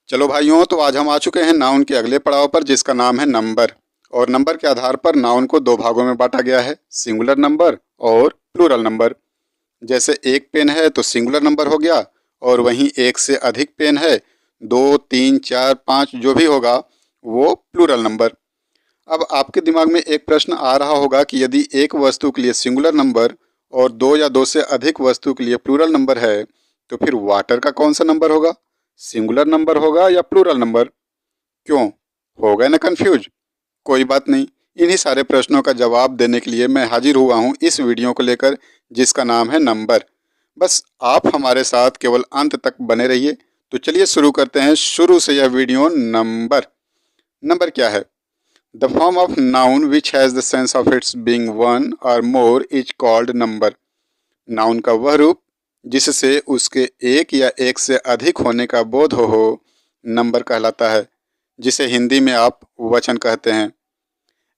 चलो भाइयों, तो आज हम आ चुके हैं नाउन के अगले पड़ाव पर, जिसका नाम है नंबर। और नंबर के आधार पर नाउन को दो भागों में बांटा गया है, सिंगुलर नंबर और प्लूरल नंबर। जैसे एक पेन है तो सिंगुलर नंबर हो गया, और वहीं एक से अधिक पेन है, 2, 3, 4, 5 जो भी होगा वो प्लूरल नंबर। अब आपके दिमाग में एक प्रश्न आ रहा होगा कि यदि एक वस्तु के लिए सिंगुलर नंबर और दो या दो से अधिक वस्तु के लिए प्लूरल नंबर है, तो फिर वाटर का कौन सा नंबर होगा? सिंगुलर नंबर होगा या प्लूरल नंबर? क्यों हो गए ना कंफ्यूज? कोई बात नहीं, इन्हीं सारे प्रश्नों का जवाब देने के लिए मैं हाजिर हुआ हूँ इस वीडियो को लेकर, जिसका नाम है नंबर। बस आप हमारे साथ केवल अंत तक बने रहिए। तो चलिए शुरू करते हैं शुरू से यह वीडियो। नंबर नंबर क्या है? The form of noun which has the sense of its being one और more is called number. Noun का वह रूप जिससे उसके एक या एक से अधिक होने का बोध हो नंबर कहलाता है, जिसे हिंदी में आप वचन कहते हैं।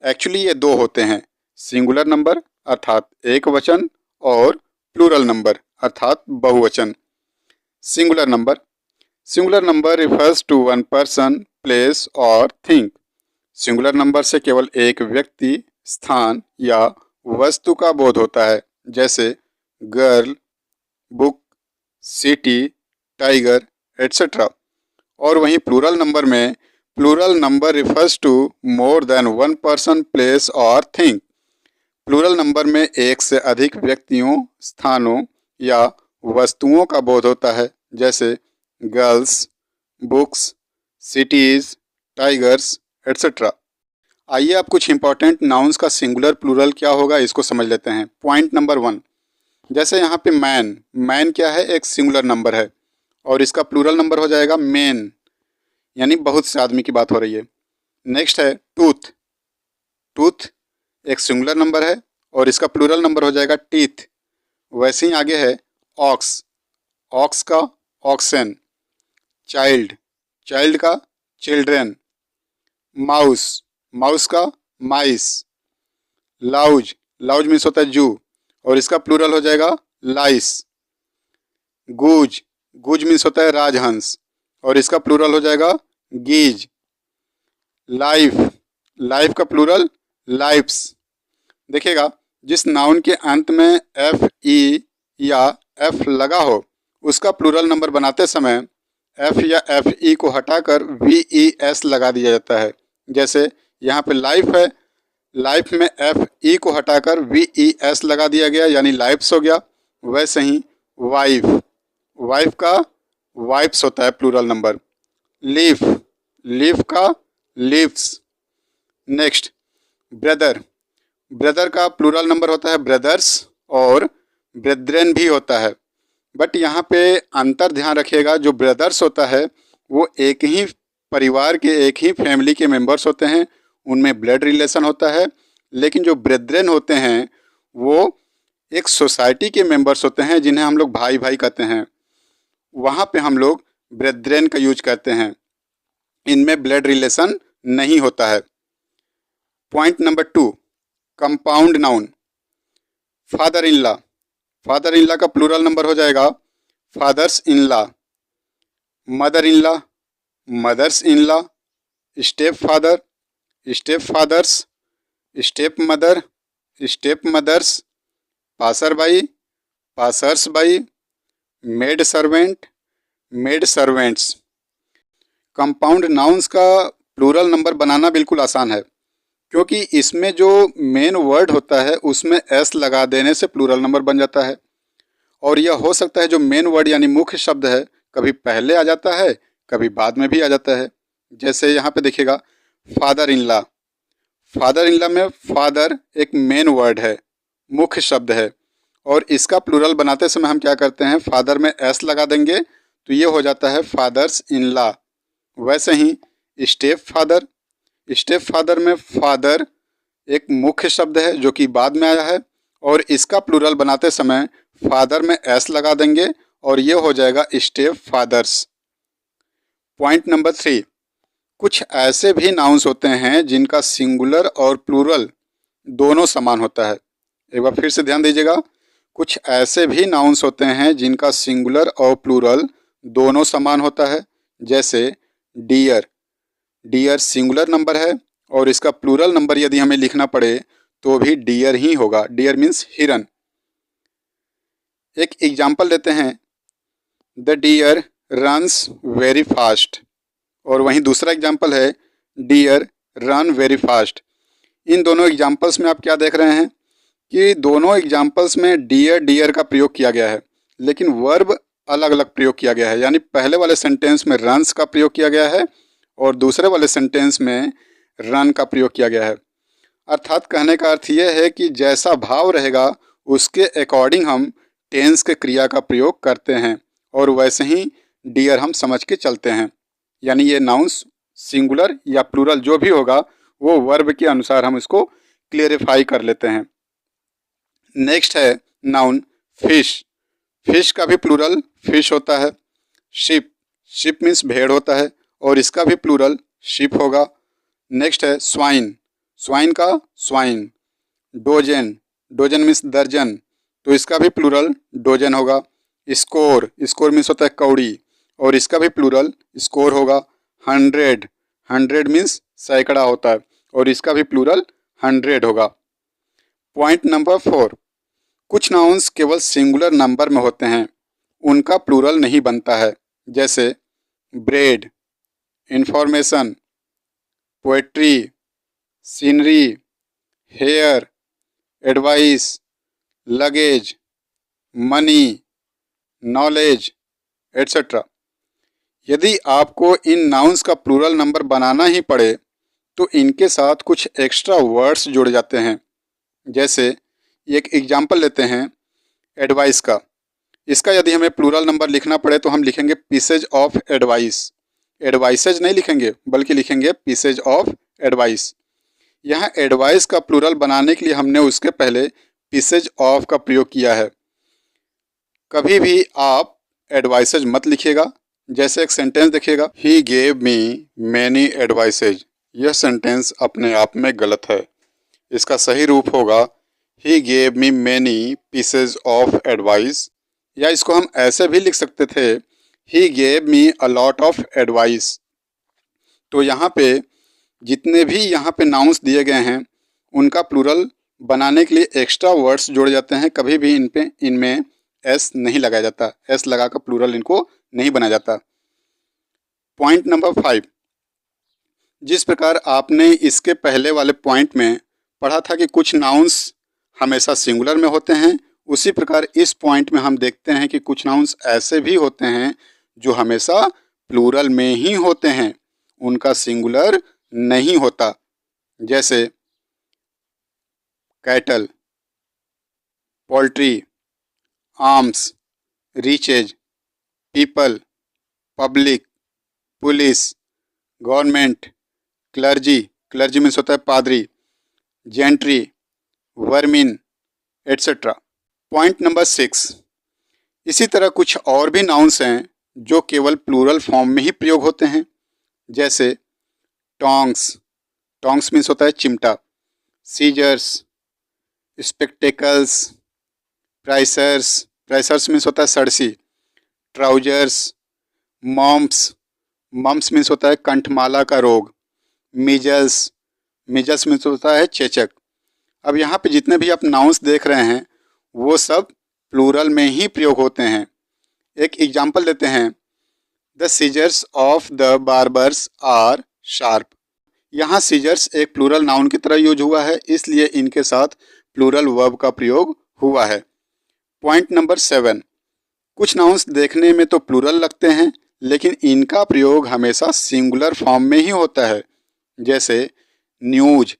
एक्चुअली ये दो होते हैं, सिंगुलर नंबर अर्थात एक वचन और प्लूरल नंबर अर्थात बहुवचन। Singular number refers to one person, place और थिंग। सिंगुलर नंबर से केवल एक व्यक्ति, स्थान या वस्तु का बोध होता है, जैसे girl, book, city, tiger etcetera. और वहीं plural number refers to more than one person, place और थिंग। प्लूरल नंबर में एक से अधिक व्यक्तियों, स्थानों या वस्तुओं का बोध होता है, जैसे girls, books, cities, tigers etcetera. आइए अब कुछ इंपॉर्टेंट नाउन्स का सिंगुलर प्लूरल क्या होगा इसको समझ लेते हैं। पॉइंट नंबर 1, जैसे यहाँ पे मैन क्या है? एक सिंगुलर नंबर है और इसका प्लूरल नंबर हो जाएगा मेन, यानी बहुत से आदमी की बात हो रही है। नेक्स्ट है टूथ एक सिंगुलर नंबर है और इसका प्लूरल नंबर हो जाएगा टीथ। वैसे ही आगे है ऑक्स का ऑक्सन, चाइल्ड का चिल्ड्रेन, माउस का माइस, लाउज मीन्स होता है जू और इसका प्लूरल हो जाएगा लाइस। गूज मीन्स होता है राजहंस और इसका प्लूरल हो जाएगा गीज। लाइफ का प्लूरल लाइफ्स। देखिएगा, जिस नाउन के अंत में एफ ई या एफ लगा हो उसका प्लूरल नंबर बनाते समय एफ या एफ ई को हटाकर वी ई एस लगा दिया जाता है। जैसे यहाँ पे लाइफ है, लाइफ में एफ ई को हटाकर वी ई एस लगा दिया गया, यानी लाइफ्स हो गया। वैसे ही वाइफ का वाइफ्स होता है प्लूरल नंबर। लीफ का लीव्स। नेक्स्ट ब्रदर का प्लूरल नंबर होता है ब्रदर्स और ब्रेद्रेन भी होता है, बट यहाँ पे अंतर ध्यान रखिएगा, जो ब्रदर्स होता है वो एक ही परिवार के, एक ही फैमिली के मेंबर्स होते हैं, उनमें ब्लड रिलेशन होता है। लेकिन जो ब्रेद्रेन होते हैं वो एक सोसाइटी के मेंबर्स होते हैं, जिन्हें हम लोग भाई कहते हैं। वहाँ पे हम लोग ब्रेद्रेन का यूज करते हैं, इनमें ब्लड रिलेशन नहीं होता है। Point number 2, compound noun. Father in law का प्लूरल नंबर हो जाएगा fathers in law, mothers in law, step fathers, step mothers, passers by, maid servants. Compound nouns का प्लूरल नंबर बनाना बिल्कुल आसान है, क्योंकि इसमें जो मेन वर्ड होता है उसमें एस लगा देने से प्लूरल नंबर बन जाता है। और यह हो सकता है जो मेन वर्ड यानी मुख्य शब्द है कभी पहले आ जाता है, कभी बाद में भी आ जाता है। जैसे यहाँ पे देखिएगा, फादर इन लॉ में फादर एक मेन वर्ड है, मुख्य शब्द है, और इसका प्लूरल बनाते समय हम क्या करते हैं, फादर में एस लगा देंगे तो ये हो जाता है फादर्स इन लॉ। वैसे ही स्टेप फादर में फादर एक मुख्य शब्द है जो कि बाद में आया है, और इसका प्लूरल बनाते समय फादर में एस लगा देंगे और ये हो जाएगा स्टेप फादर्स। पॉइंट नंबर 3, कुछ ऐसे भी नाउन्स होते हैं जिनका सिंगुलर और प्लूरल दोनों समान होता है। एक बार फिर से ध्यान दीजिएगा, कुछ ऐसे भी नाउन्स होते हैं जिनका सिंगुलर और प्लूरल दोनों समान होता है, जैसे डियर। डियर सिंगुलर नंबर है और इसका प्लूरल नंबर यदि हमें लिखना पड़े तो भी डियर ही होगा। डियर मीन्स हिरन। एक एग्जाम्पल लेते हैं, the deer runs very fast. और वहीं दूसरा एग्जाम्पल है डियर रन वेरी फास्ट। इन दोनों एग्जाम्पल्स में आप क्या देख रहे हैं कि दोनों एग्जाम्पल्स में डियर डियर का प्रयोग किया गया है, लेकिन वर्ब अलग अलग प्रयोग किया गया है। यानी पहले वाले सेंटेंस में रन्स का प्रयोग किया गया है और दूसरे वाले सेंटेंस में रन का प्रयोग किया गया है। अर्थात कहने का अर्थ यह है कि जैसा भाव रहेगा उसके अकॉर्डिंग हम टेंस के क्रिया का प्रयोग करते हैं और वैसे ही डियर हम समझ के चलते हैं। यानी ये नाउन्स सिंगुलर या प्लूरल जो भी होगा वो वर्ब के अनुसार हम इसको क्लियरिफाई कर लेते हैं। नेक्स्ट है नाउन फिश। फिश का भी प्लूरल फिश होता है। शिप, शिप मीन्स भेड़ होता है और इसका भी प्लूरल शिप होगा। नेक्स्ट है स्वाइन, स्वाइन का स्वाइन। डोजन, डोजन मीन्स दर्जन, तो इसका भी प्लूरल डोजन होगा। स्कोर, स्कोर मीन्स होता है कौड़ी और इसका भी प्लूरल स्कोर होगा। हंड्रेड, हंड्रेड मीन्स सैकड़ा होता है और इसका भी प्लूरल हंड्रेड होगा। पॉइंट नंबर 4, कुछ नाउन्स केवल सिंगुलर नंबर में होते हैं, उनका प्लूरल नहीं बनता है। जैसे bread, information, poetry, scenery, hair, advice, luggage, money, knowledge etcetera. यदि आपको इन नाउन्स का प्लूरल नंबर बनाना ही पड़े तो इनके साथ कुछ एक्स्ट्रा वर्ड्स जुड़ जाते हैं। जैसे एक एग्जाम्पल लेते हैं एडवाइस का। इसका यदि हमें प्लूरल नंबर लिखना पड़े तो हम लिखेंगे पीसेज ऑफ एडवाइस। एडवाइसेज नहीं लिखेंगे बल्कि लिखेंगे पीसेज ऑफ एडवाइस। यहाँ एडवाइस का प्लूरल बनाने के लिए हमने उसके पहले पीसेज ऑफ का प्रयोग किया है। कभी भी आप एडवाइसेज मत लिखिएगा। जैसे एक सेंटेंस देखिएगा, he gave me many advices. यह सेंटेंस अपने आप में गलत है। इसका सही रूप होगा he gave me many pieces of advice, या इसको हम ऐसे भी लिख सकते थे he gave me a lot of advice. तो यहाँ पे जितने भी यहाँ पे नाउन्स दिए गए हैं उनका प्लूरल बनाने के लिए एक्स्ट्रा वर्ड्स जोड़े जाते हैं। कभी भी इनमें एस नहीं लगाया जाता, एस लगाकर प्लूरल इनको नहीं बनाया जाता। पॉइंट नंबर 5, जिस प्रकार आपने इसके पहले वाले पॉइंट में पढ़ा था कि कुछ नाउन्स हमेशा सिंगुलर में होते हैं, उसी प्रकार इस पॉइंट में हम देखते हैं कि कुछ नाउन्स ऐसे भी होते हैं जो हमेशा प्लूरल में ही होते हैं, उनका सिंगुलर नहीं होता। जैसे cattle, poultry, arms, riches, people, public, police, government, clergy, clergy means होता है पादरी, gentry, vermin etcetera. Point number 6, इसी तरह कुछ और भी नाउन्स हैं जो केवल प्लूरल फॉर्म में ही प्रयोग होते हैं। जैसे टोंग्स, टोंग्स मीन्स होता है चिमटा, सीजर्स, स्पेक्टेकल्स, प्राइसर्स, प्राइसर्स मीन्स होता है सड़सी, ट्राउजर्स, मॉम्प्स, मम्प्स मीन्स होता है कंठमाला का रोग, मीजल्स, मीजल्स मीन्स होता है चेचक। अब यहाँ पे जितने भी आप नाउन्स देख रहे हैं वो सब प्लूरल में ही प्रयोग होते हैं। एक एग्जाम्पल लेते हैं, the scissors of the barbers are sharp. यहाँ सीजर्स एक प्लूरल नाउन की तरह यूज हुआ है, इसलिए इनके साथ प्लूरल वर्ब का प्रयोग हुआ है। पॉइंट नंबर 7, कुछ नाउन्स देखने में तो प्लूरल लगते हैं लेकिन इनका प्रयोग हमेशा सिंगुलर फॉर्म में ही होता है। जैसे न्यूज,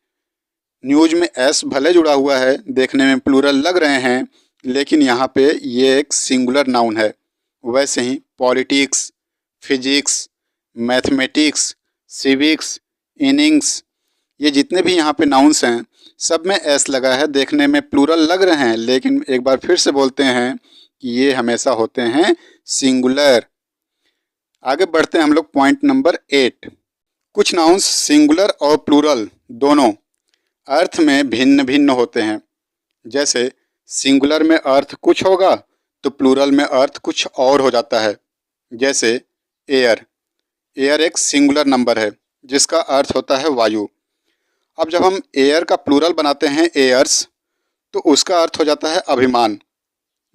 न्यूज में एस भले जुड़ा हुआ है, देखने में प्लूरल लग रहे हैं लेकिन यहाँ पे ये एक सिंगुलर नाउन है। वैसे ही politics, physics, mathematics, civics, innings, ये जितने भी यहाँ पे नाउन्स हैं सब में एस लगा है, देखने में प्लूरल लग रहे हैं लेकिन एक बार फिर से बोलते हैं कि ये हमेशा होते हैं सिंगुलर। आगे बढ़ते हैं हम लोग पॉइंट नंबर 8, कुछ नाउन्स सिंगुलर और प्लूरल दोनों अर्थ में भिन्न भिन्न होते हैं। जैसे सिंगुलर में अर्थ कुछ होगा तो प्लूरल में अर्थ कुछ और हो जाता है। जैसे एयर, एयर एक सिंगुलर नंबर है जिसका अर्थ होता है वायु। अब जब हम एयर का प्लूरल बनाते हैं एयर्स, तो उसका अर्थ हो जाता है अभिमान।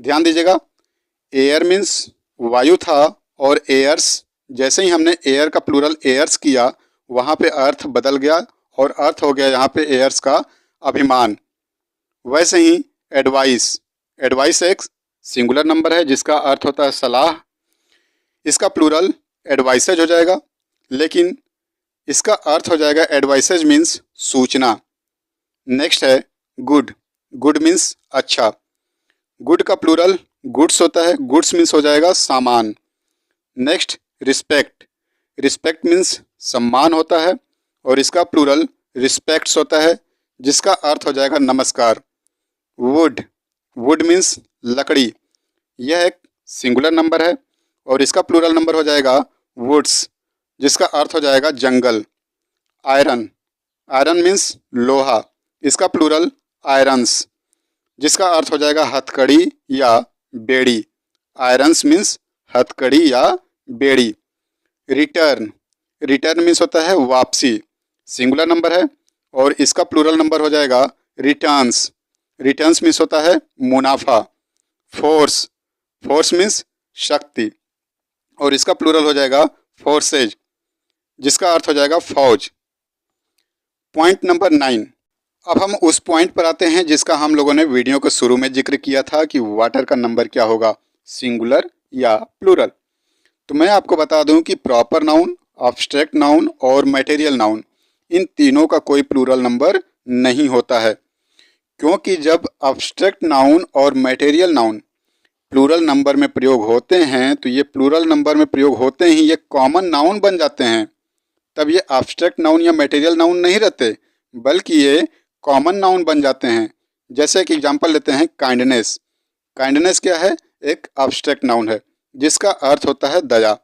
ध्यान दीजिएगा, एयर मीन्स वायु था और एयर्स, जैसे ही हमने एयर का प्लूरल एयर्स किया वहाँ पे अर्थ बदल गया और अर्थ हो गया यहाँ पे एयर्स का अभिमान। वैसे ही एडवाइस, एडवाइस एक सिंगुलर नंबर है जिसका अर्थ होता है सलाह। इसका प्लूरल एडवाइसेज हो जाएगा, लेकिन इसका अर्थ हो जाएगा एडवाइसेज मीन्स सूचना। नेक्स्ट है गुड, गुड मीन्स अच्छा। गुड का प्लूरल गुड्स होता है, गुड्स मीन्स हो जाएगा सामान। नेक्स्ट रिस्पेक्ट, रिस्पेक्ट मीन्स सम्मान होता है और इसका प्लूरल रिस्पेक्ट्स होता है जिसका अर्थ हो जाएगा नमस्कार। वुड, वुड मीन्स लकड़ी, यह एक सिंगुलर नंबर है और इसका प्लूरल नंबर हो जाएगा वुड्स जिसका अर्थ हो जाएगा जंगल। आयरन, आयरन मीन्स लोहा, इसका प्लूरल आयरन्स जिसका अर्थ हो जाएगा हथकड़ी या बेड़ी। आयरन्स मीन्स हथकड़ी या बेड़ी। रिटर्न, रिटर्न मीन्स होता है वापसी, सिंगुलर नंबर है और इसका प्लूरल नंबर हो जाएगा रिटर्न्स। रिटर्न्स मीन्स होता है मुनाफा। फोर्स, फोर्स मीन्स शक्ति और इसका प्लूरल हो जाएगा फोर्सेज जिसका अर्थ हो जाएगा फौज। पॉइंट नंबर 9, अब हम उस पॉइंट पर आते हैं जिसका हम लोगों ने वीडियो के शुरू में जिक्र किया था कि वाटर का नंबर क्या होगा, सिंगुलर या प्लूरल। तो मैं आपको बता दूं कि प्रॉपर नाउन, अब्स्ट्रैक्ट नाउन और मटेरियल नाउन, इन तीनों का कोई प्लूरल नंबर नहीं होता है, क्योंकि जब अब्स्ट्रैक्ट नाउन और मटेरियल नाउन प्लूरल नंबर में प्रयोग होते हैं तो ये प्लूरल नंबर में प्रयोग होते ही ये कॉमन नाउन बन जाते हैं। तब ये अब्स्ट्रैक्ट नाउन या मटेरियल नाउन नहीं रहते, बल्कि ये कॉमन नाउन बन जाते हैं। जैसे एक एग्जांपल लेते हैं काइंडनेस। काइंडनेस क्या है, एक अब्स्ट्रैक्ट नाउन है जिसका अर्थ होता है दया,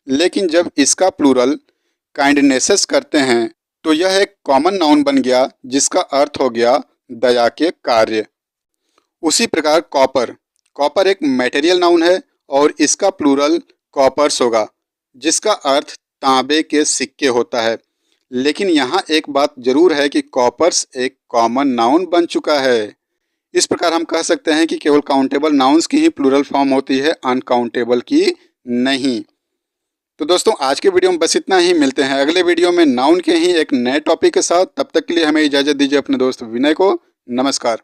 लेकिन जब इसका प्लूरल काइंडनेसेस करते हैं तो यह एक कॉमन नाउन बन गया जिसका अर्थ हो गया दया के कार्य। उसी प्रकार कॉपर, कॉपर एक मटेरियल नाउन है और इसका प्लूरल कॉपर्स होगा जिसका अर्थ तांबे के सिक्के होता है। लेकिन यहाँ एक बात जरूर है कि कॉपर्स एक कॉमन नाउन बन चुका है। इस प्रकार हम कह सकते हैं कि केवल काउंटेबल नाउन्स की ही प्लूरल फॉर्म होती है, अनकाउंटेबल की नहीं। तो दोस्तों आज के वीडियो में बस इतना ही। मिलते हैं अगले वीडियो में नाउन के ही एक नए टॉपिक के साथ। तब तक के लिए हमें इजाज़त दीजिए अपने दोस्त विनय को। नमस्कार।